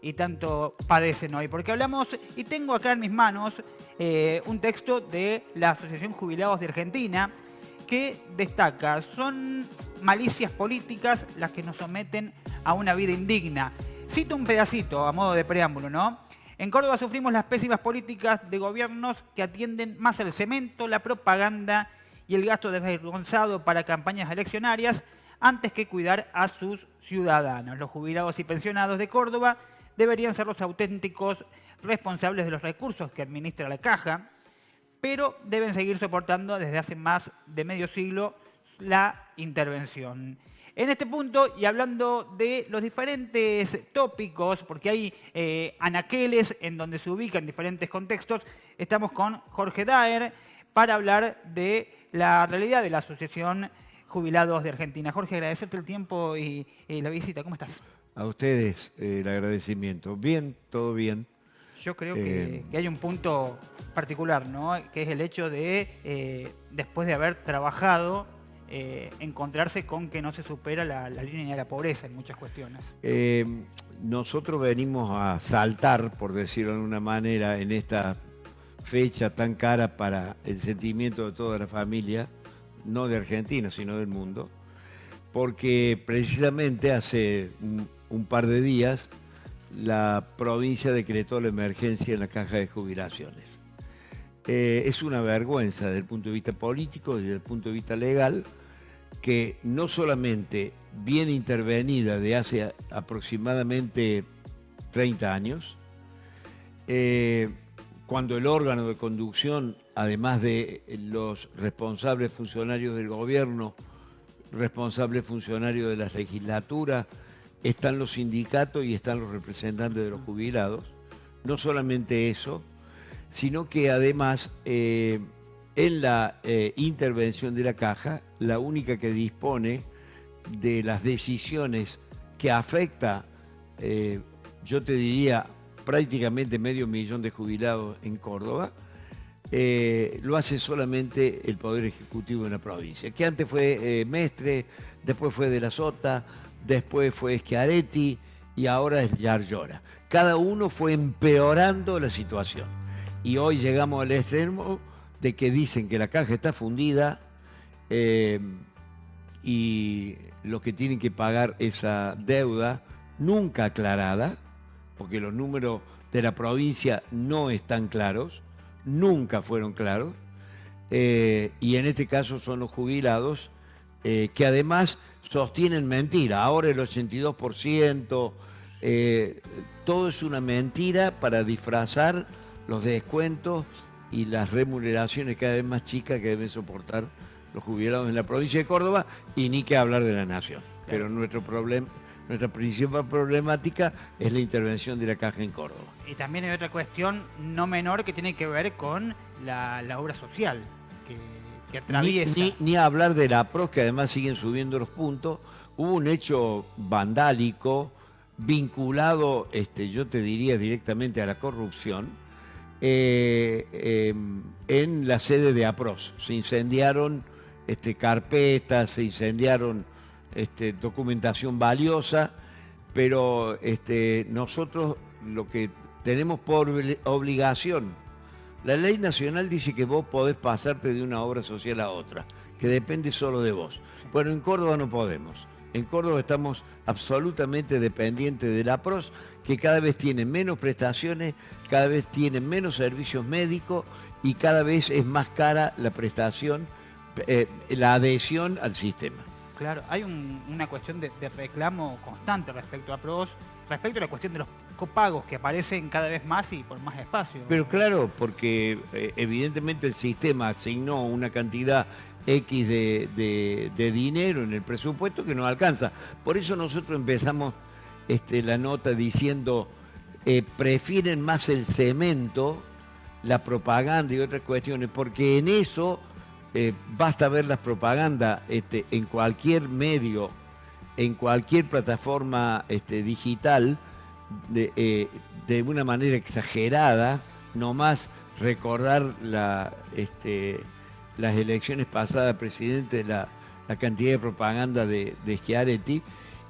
y tanto padecen hoy. Porque hablamos, y tengo acá en mis manos un texto de la Asociación Jubilados de Argentina que destaca, son malicias políticas las que nos someten a una vida indigna. Cito un pedacito a modo de preámbulo, ¿no? En Córdoba sufrimos las pésimas políticas de gobiernos que atienden más al cemento, la propaganda y el gasto desvergonzado para campañas eleccionarias antes que cuidar a sus ciudadanos. Los jubilados y pensionados de Córdoba deberían ser los auténticos responsables de los recursos que administra la Caja, pero deben seguir soportando desde hace más de medio siglo la intervención. En este punto, y hablando de los diferentes tópicos, porque hay anaqueles en donde se ubican diferentes contextos, estamos con Jorge Daer para hablar de la realidad de la Asociación Jubilados de Argentina. Jorge, agradecerte el tiempo y la visita. ¿Cómo estás? A ustedes el agradecimiento. Bien, todo bien. Yo creo que hay un punto particular, ¿no? Que es el hecho de, después de haber trabajado, encontrarse con que no se supera la línea de la pobreza en muchas cuestiones. Nosotros venimos a saltar, por decirlo de una manera, en esta fecha tan cara para el sentimiento de toda la familia, no de Argentina, sino del mundo, porque precisamente hace un par de días la provincia decretó la emergencia en la caja de jubilaciones. Es una vergüenza desde el punto de vista político y desde el punto de vista legal que no solamente viene intervenida de hace aproximadamente 30 años, cuando el órgano de conducción, además de los responsables funcionarios del gobierno, responsables funcionarios de la legislatura, están los sindicatos y están los representantes de los jubilados. No solamente eso, sino que además en la intervención de la Caja, la única que dispone de las decisiones que afecta, yo te diría, prácticamente 500.000 de jubilados en Córdoba, lo hace solamente el Poder Ejecutivo de la provincia, que antes fue Mestre, después fue de la Sota, después fue Schiaretti y ahora es Yarlora. Cada uno fue empeorando la situación. Y hoy llegamos al extremo de que dicen que la Caja está fundida y los que tienen que pagar esa deuda nunca aclarada, porque los números de la provincia no están claros, nunca fueron claros, y en este caso son los jubilados que además sostienen mentira. Ahora el 82%, todo es una mentira para disfrazar los descuentos y las remuneraciones cada vez más chicas que deben soportar los jubilados en la provincia de Córdoba, y ni que hablar de la nación. Pero nuestra principal problemática es la intervención de la Caja en Córdoba. Y también hay otra cuestión no menor que tiene que ver con la obra social que atraviesa. Ni hablar de la APROS, que además siguen subiendo los puntos. Hubo un hecho vandálico vinculado, yo te diría directamente a la corrupción, en la sede de APROS. Se incendiaron carpetas, se incendiaron documentación valiosa, pero nosotros lo que tenemos por obligación, la ley nacional dice que vos podés pasarte de una obra social a otra, que depende solo de vos. Bueno, en Córdoba no podemos. En Córdoba estamos absolutamente dependientes de la APROS, que cada vez tiene menos prestaciones, cada vez tiene menos servicios médicos y cada vez es más cara la prestación, la adhesión al sistema. Claro, hay una cuestión de reclamo constante respecto a PROS, respecto a la cuestión de los copagos que aparecen cada vez más y por más espacio. Pero claro, porque evidentemente el sistema asignó una cantidad X de dinero en el presupuesto que no alcanza. Por eso nosotros empezamos la nota diciendo prefieren más el cemento, la propaganda y otras cuestiones, porque en eso basta ver las propagandas en cualquier medio, en cualquier plataforma digital, de una manera exagerada, nomás recordar las elecciones pasadas, presidente, la cantidad de propaganda de Schiaretti,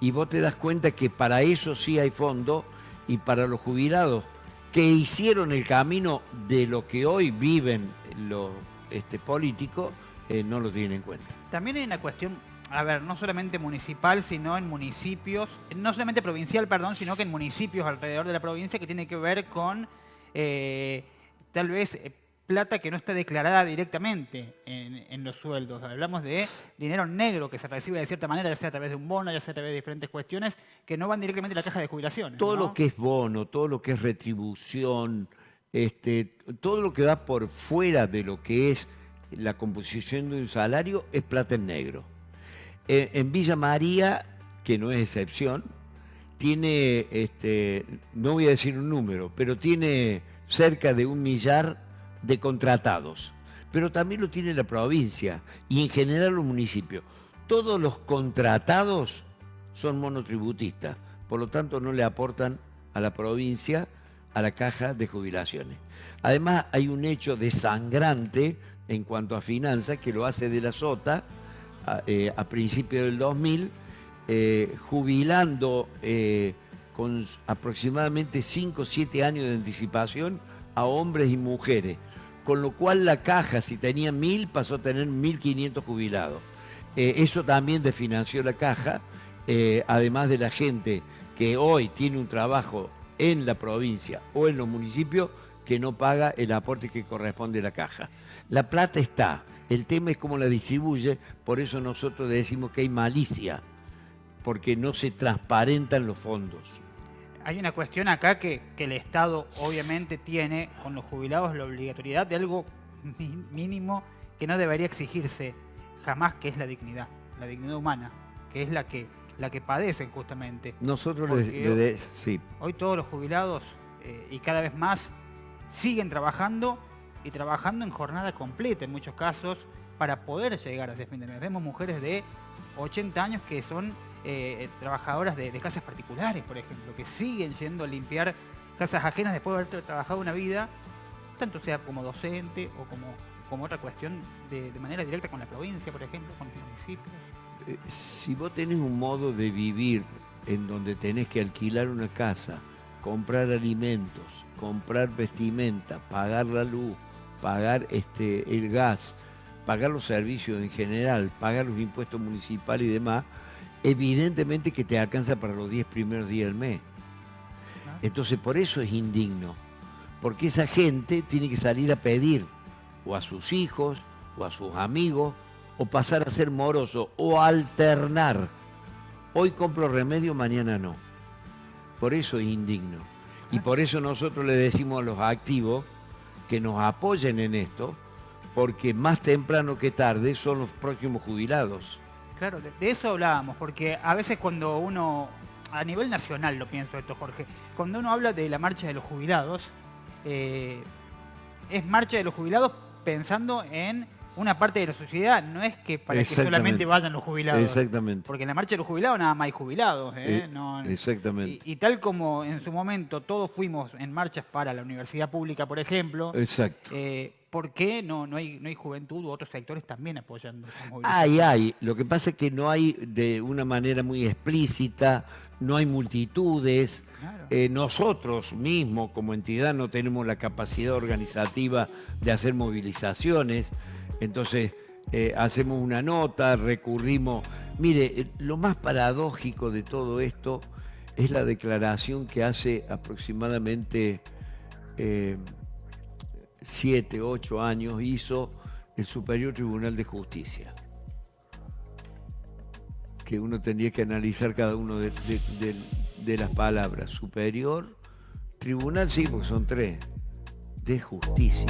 y vos te das cuenta que para eso sí hay fondo y para los jubilados que hicieron el camino de lo que hoy viven los políticos, no lo tienen en cuenta. También hay una cuestión, a ver, no solamente municipal, sino en municipios, no solamente provincial, perdón, sino que en municipios alrededor de la provincia, que tiene que ver con tal vez plata que no está declarada directamente en los sueldos. Hablamos de dinero negro que se recibe de cierta manera, ya sea a través de un bono, ya sea a través de diferentes cuestiones, que no van directamente a la caja de jubilaciones. Todo ¿no? lo que es bono, todo lo que es retribución, todo lo que va por fuera de lo que es la composición de un salario es plata en negro. En Villa María, que no es excepción, tiene, no voy a decir un número, pero tiene cerca de 1 millar de contratados. Pero también lo tiene la provincia y en general los municipios. Todos los contratados son monotributistas, por lo tanto no le aportan a la provincia, a la caja de jubilaciones. Además hay un hecho desangrante en cuanto a finanzas que lo hace de la Sota a principios del 2000, jubilando con aproximadamente 5 o 7 años de anticipación a hombres y mujeres, con lo cual la caja, si tenía 1000, pasó a tener 1500 jubilados. Eso también desfinanció la caja, además de la gente que hoy tiene un trabajo en la provincia o en los municipios que no paga el aporte que corresponde a la caja. La plata está, el tema es cómo la distribuye, por eso nosotros le decimos que hay malicia, porque no se transparentan los fondos. Hay una cuestión acá que el Estado obviamente tiene con los jubilados la obligatoriedad de algo mínimo que no debería exigirse jamás, que es la dignidad humana, que es la que padecen justamente. Nosotros sí. Hoy todos los jubilados y cada vez más siguen trabajando y trabajando en jornada completa en muchos casos para poder llegar a ese fin de mes. Vemos mujeres de 80 años que son trabajadoras de casas particulares, por ejemplo, que siguen yendo a limpiar casas ajenas después de haber trabajado una vida, tanto sea como docente o como otra cuestión de manera directa con la provincia, por ejemplo, con los municipios. Si vos tenés un modo de vivir en donde tenés que alquilar una casa, comprar alimentos, comprar vestimenta, pagar la luz, pagar el gas, pagar los servicios en general, pagar los impuestos municipales y demás, evidentemente que te alcanza para los 10 primeros días del mes. Entonces por eso es indigno, porque esa gente tiene que salir a pedir o a sus hijos o a sus amigos o pasar a ser moroso o alternar. Hoy compro remedio, mañana no. Por eso es indigno. Y por eso nosotros le decimos a los activos que nos apoyen en esto, porque más temprano que tarde son los próximos jubilados. Claro, de eso hablábamos, porque a veces cuando uno, a nivel nacional lo pienso esto, Jorge, cuando uno habla de la marcha de los jubilados, es marcha de los jubilados pensando en una parte de la sociedad, no es que para que solamente vayan los jubilados. Exactamente. Porque en la marcha de los jubilados nada más hay jubilados. Exactamente. Y tal como en su momento todos fuimos en marchas para la universidad pública, por ejemplo. Exacto. ¿Por qué no hay juventud u otros sectores también apoyando esa movilización? Hay. Lo que pasa es que no hay de una manera muy explícita, no hay multitudes. Claro. Nosotros mismos como entidad no tenemos la capacidad organizativa de hacer movilizaciones. Entonces hacemos una nota, recurrimos. Mire, lo más paradójico de todo esto es la declaración que hace aproximadamente 7, 8 años hizo el Superior Tribunal de Justicia, que uno tendría que analizar cada uno de las palabras. Superior, Tribunal, sí, porque son 3, de Justicia.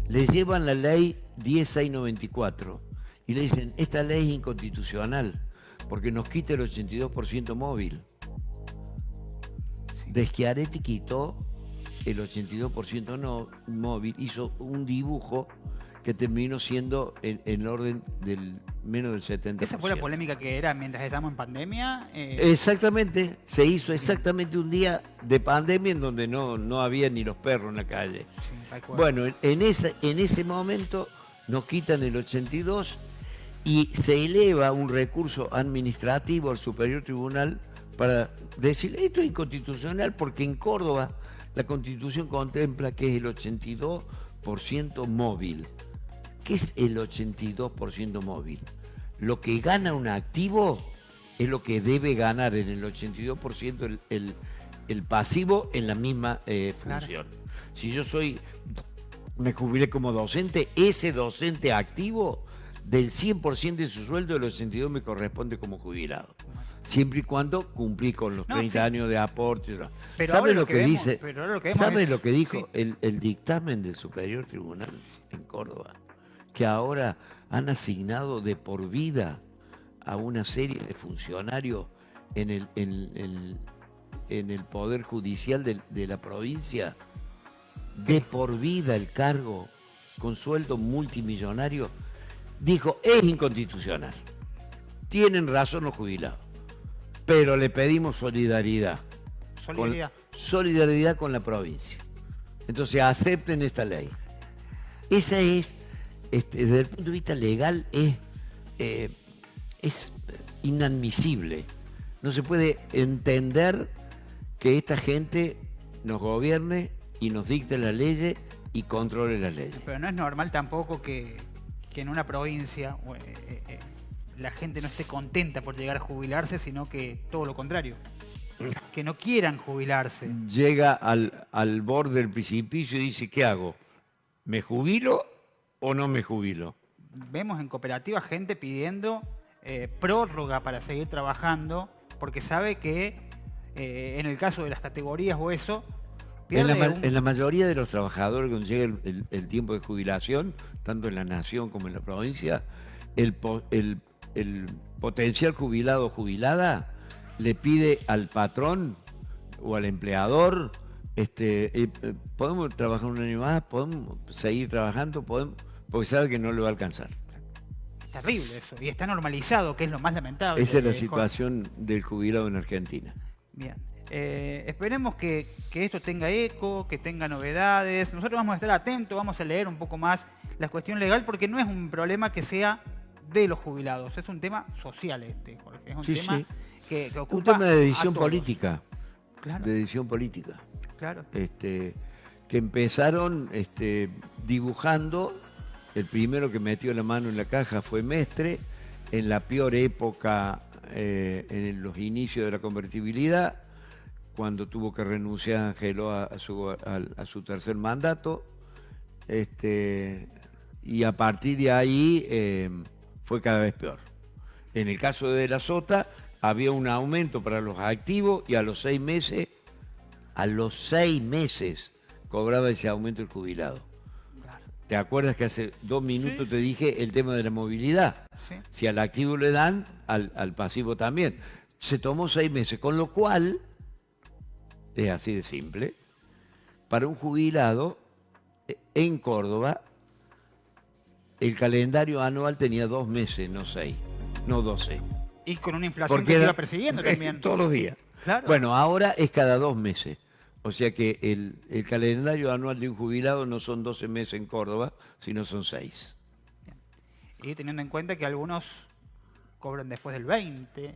Le llevan la ley 10694 y le dicen, esta ley es inconstitucional porque nos quita el 82% móvil. De Schiaretti quitó el 82% no móvil, hizo un dibujo que terminó siendo en el orden del menos del 70%. ¿Esa fue la polémica que era mientras estábamos en pandemia? Exactamente, se hizo exactamente un día de pandemia en donde no había ni los perros en la calle. Sí, bueno, en ese momento nos quitan el 82 y se eleva un recurso administrativo al Superior Tribunal para decir esto es inconstitucional porque en Córdoba la Constitución contempla que es el 82% móvil. ¿Qué es el 82% móvil? Lo que gana un activo es lo que debe ganar en el 82% el pasivo en la misma función. Claro. Si yo me jubilé como docente, ese docente activo del 100% de su sueldo del 82 me corresponde como jubilado. Siempre y cuando cumplí con los 30 años de aporte. ¿Sabe lo que dice? ¿Sabe lo que dijo el dictamen del Superior Tribunal en Córdoba? Que ahora han asignado de por vida a una serie de funcionarios en el Poder Judicial de la provincia, de por vida el cargo, con sueldo multimillonario. Dijo, es inconstitucional. Tienen razón los jubilados, pero le pedimos solidaridad. Solidaridad con la provincia. Entonces acepten esta ley. Esa es, desde el punto de vista legal, es inadmisible. No se puede entender que esta gente nos gobierne y nos dicte las leyes y controle las leyes. Pero no es normal tampoco que en una provincia la gente no esté contenta por llegar a jubilarse, sino que todo lo contrario, que no quieran jubilarse. Llega al borde del precipicio y dice, ¿qué hago? ¿Me jubilo o no me jubilo? Vemos en cooperativas gente pidiendo prórroga para seguir trabajando, porque sabe que en el caso de las categorías o eso, en la mayoría de los trabajadores cuando llega el tiempo de jubilación, tanto en la nación como en la provincia, el potencial jubilado o jubilada le pide al patrón o al empleador, podemos trabajar un año más, podemos seguir trabajando, porque sabe que no le va a alcanzar. Terrible eso, y está normalizado, que es lo más lamentable. Esa es la situación del jubilado en Argentina. Bien. Esperemos que esto tenga eco, que tenga novedades. Nosotros vamos a estar atentos, vamos a leer un poco más la cuestión legal, porque no es un problema que sea de los jubilados, es un tema social Jorge. Es un tema que ocupa un tema de decisión política. Claro. De decisión política. Claro. Que empezaron dibujando. El primero que metió la mano en la caja fue Mestre, en la peor época, en los inicios de la convertibilidad, cuando tuvo que renunciar Angelo a su tercer mandato, y a partir de ahí fue cada vez peor. En el caso de la Sota había un aumento para los activos y a los 6 meses cobraba ese aumento el jubilado. ¿Te acuerdas que hace 2 minutos te dije el tema de la movilidad? Sí. Si al activo le dan, al pasivo también. Se tomó 6 meses, con lo cual, es así de simple, para un jubilado en Córdoba, el calendario anual tenía 2 meses, no 6, no 12. Y con una inflación que iba persiguiendo también. Todos los días. Claro. Bueno, ahora es cada 2 meses. O sea que el calendario anual de un jubilado no son 12 meses en Córdoba, sino son 6. Bien. Y teniendo en cuenta que algunos cobran después del 20.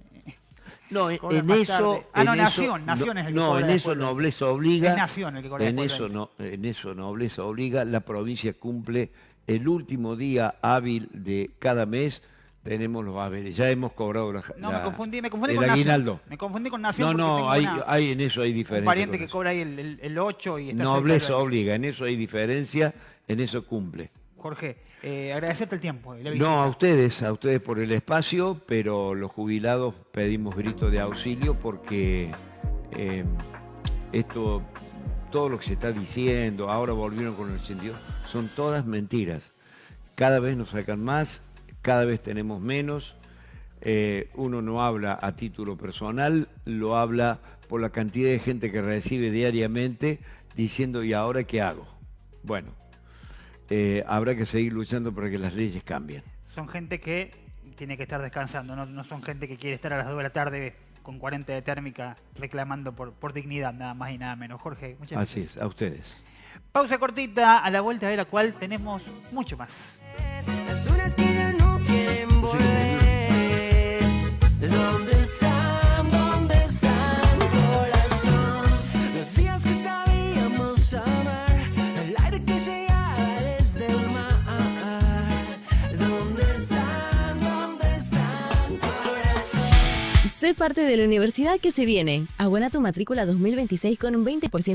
No, en eso... Nación es el que cobra. No, en eso Nobleza obliga. Es Nación el que cobra después del 20. En eso Nobleza obliga. La provincia cumple el último día hábil de cada mes. Tenemos los haberes. Ya hemos cobrado me confundí el con aguinaldo. Nación. Me confundí con Nación. No, en eso hay diferencia. Un pariente que cobra ahí el 8 y está Nobleza obliga, en eso hay diferencia, en eso cumple. Jorge, agradecerte el tiempo. No, a ustedes por el espacio, pero los jubilados pedimos grito de auxilio porque todo lo que se está diciendo, ahora volvieron con el 82, son todas mentiras. Cada vez nos sacan más. Cada vez tenemos menos, uno no habla a título personal, lo habla por la cantidad de gente que recibe diariamente diciendo, ¿y ahora qué hago? Bueno, habrá que seguir luchando para que las leyes cambien. Son gente que tiene que estar descansando, no son gente que quiere estar a las 2 de la tarde con 40 de térmica reclamando por dignidad, nada más y nada menos. Jorge, muchas gracias. Así es, a ustedes. Pausa cortita, a la vuelta de la cual tenemos mucho más. Las unas que ya no quieren volver. ¿Dónde están? ¿Dónde están? Sé parte de la universidad que se viene. Abona tu matrícula 2026 con un 20%